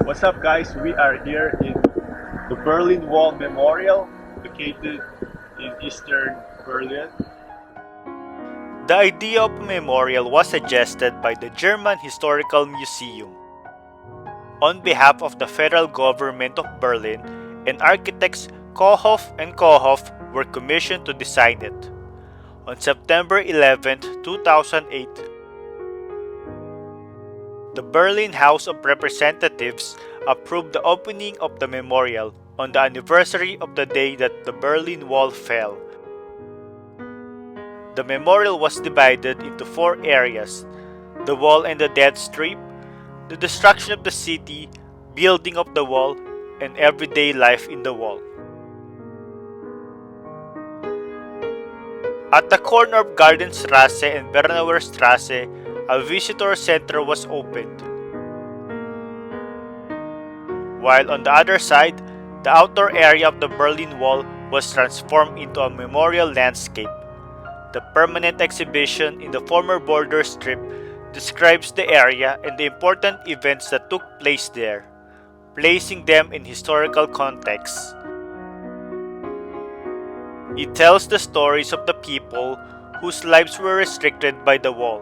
What's up, guys? We are here in the Berlin Wall Memorial, located in eastern Berlin. The idea of a memorial was suggested by the German Historical Museum on behalf of the federal government of Berlin, and architects Kohoff and Kohoff were commissioned to design it. On September 11, 2008, the Berlin House of Representatives approved the opening of the memorial on the anniversary of the day that the Berlin Wall fell. The memorial was divided into 4 areas: the wall and the death strip, the destruction of the city, building of the wall, and everyday life in the wall. At the corner of Gardenstrasse and Bernauer Strasse, a visitor center was opened. While on the other side, the outdoor area of the Berlin Wall was transformed into a memorial landscape. The permanent exhibition in the former border strip describes the area and the important events that took place there, placing them in historical context. It tells the stories of the people whose lives were restricted by the wall,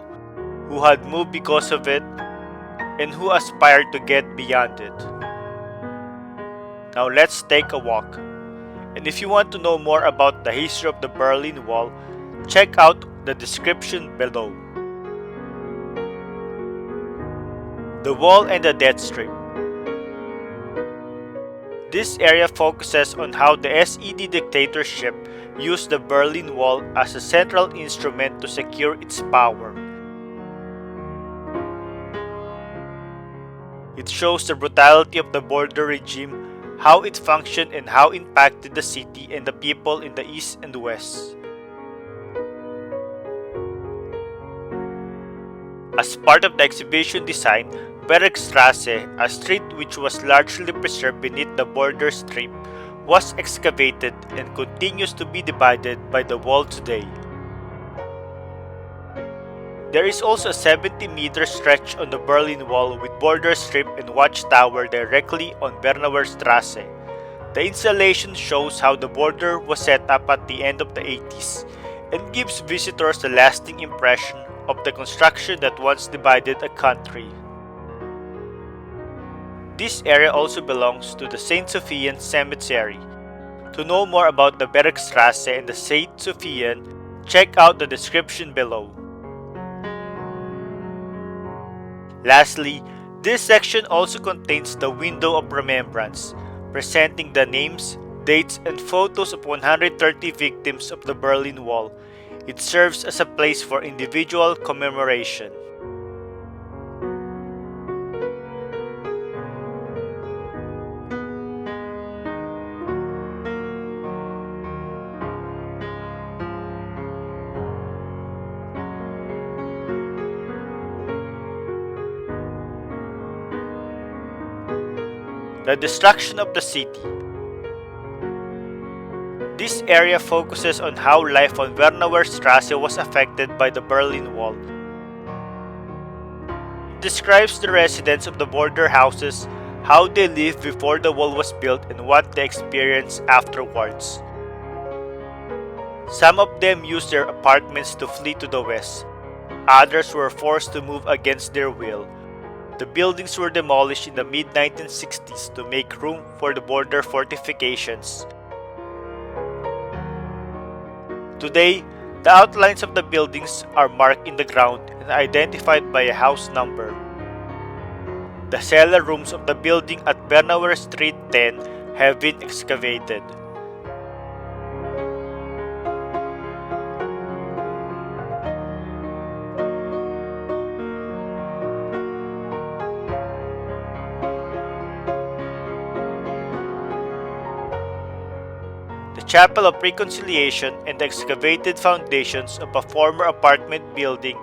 who had moved because of it, and who aspired to get beyond it. Now let's take a walk. And if you want to know more about the history of the Berlin Wall, check out the description below. The wall and the death strip. This area focuses on how the SED dictatorship used the Berlin Wall as a central instrument to secure its power. It shows the brutality of the border regime, how it functioned, and how it impacted the city and the people in the east and west. As part of the exhibition design, Bergstrasse, a street which was largely preserved beneath the border strip, was excavated and continues to be divided by the wall today. There is also a 70-meter stretch on the Berlin Wall with border strip and watchtower directly on Bernauer Strasse. The installation shows how the border was set up at the end of the 80s and gives visitors a lasting impression of the construction that once divided a country. This area also belongs to the St. Sophian Cemetery. To know more about the Bergstrasse and the St. Sophian, check out the description below. Lastly, this section also contains the Window of Remembrance, presenting the names, dates, and photos of 130 victims of the Berlin Wall. It serves as a place for individual commemoration. The destruction of the city. This area focuses on how life on Bernauer Strasse was affected by the Berlin Wall. It describes the residents of the border houses, how they lived before the wall was built, and what they experienced afterwards. Some of them used their apartments to flee to the west. Others were forced to move against their will. The buildings were demolished in the mid-1960s to make room for the border fortifications. Today, the outlines of the buildings are marked in the ground and identified by a house number. The cellar rooms of the building at Bernauer Street 10 have been excavated. The Chapel of Reconciliation and the excavated foundations of a former apartment building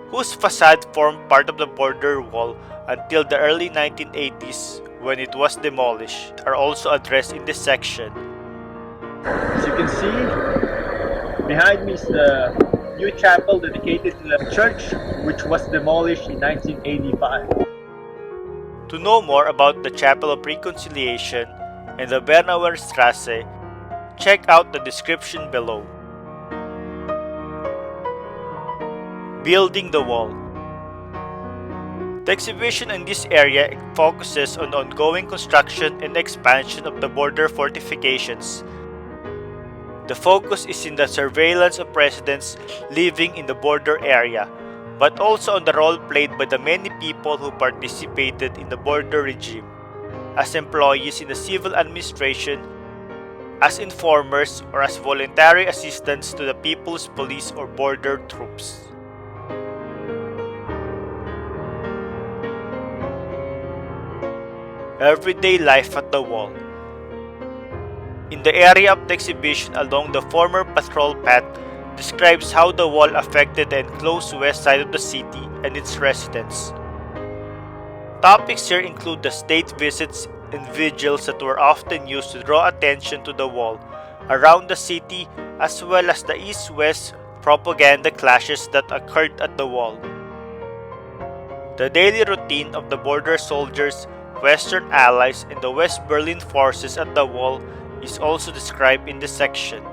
whose facade formed part of the border wall until the early 1980s when it was demolished are also addressed in this section. As you can see, behind me is the new chapel dedicated to the church, which was demolished in 1985. To know more about the Chapel of Reconciliation and the Bernauer Strasse, check out the description below. Building the wall. The exhibition in this area focuses on the ongoing construction and expansion of the border fortifications. The focus is in the surveillance of residents living in the border area, but also on the role played by the many people who participated in the border regime, as employees in the civil administration, as informers, or as voluntary assistants to the people's police or border troops. Everyday life at the wall. In the area of the exhibition along the former patrol path describes how the wall affected the enclosed west side of the city and its residents. Topics here include the state visits and vigils that were often used to draw attention to the wall around the city, as well as the east-west propaganda clashes that occurred at the wall. The daily routine of the border soldiers, Western allies, and the West Berlin forces at the wall is also described in this section.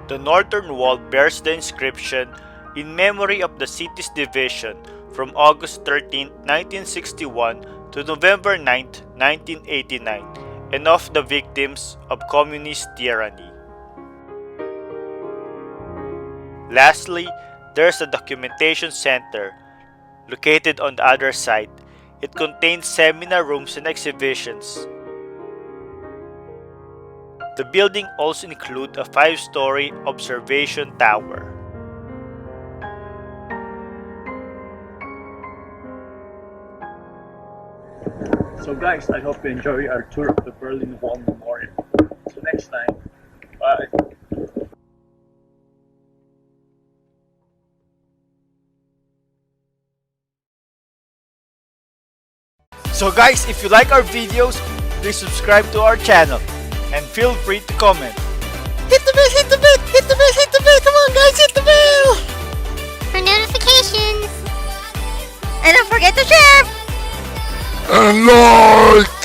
The northern wall bears the inscription "In memory of the city's division from August 13, 1961 to November 9, 1989, and of the victims of communist tyranny." Lastly, there's the documentation center, located on the other side. It contains seminar rooms and exhibitions. The building also includes a 5-story observation tower. So guys, I hope you enjoy our tour of the Berlin Wall Memorial. So next time, bye. So guys, if you like our videos, please subscribe to our channel and feel free to comment. Hit the bell, hit the bell, hit the bell, hit the bell. Come on guys, hit the bell. For notifications. And don't forget to share. And like!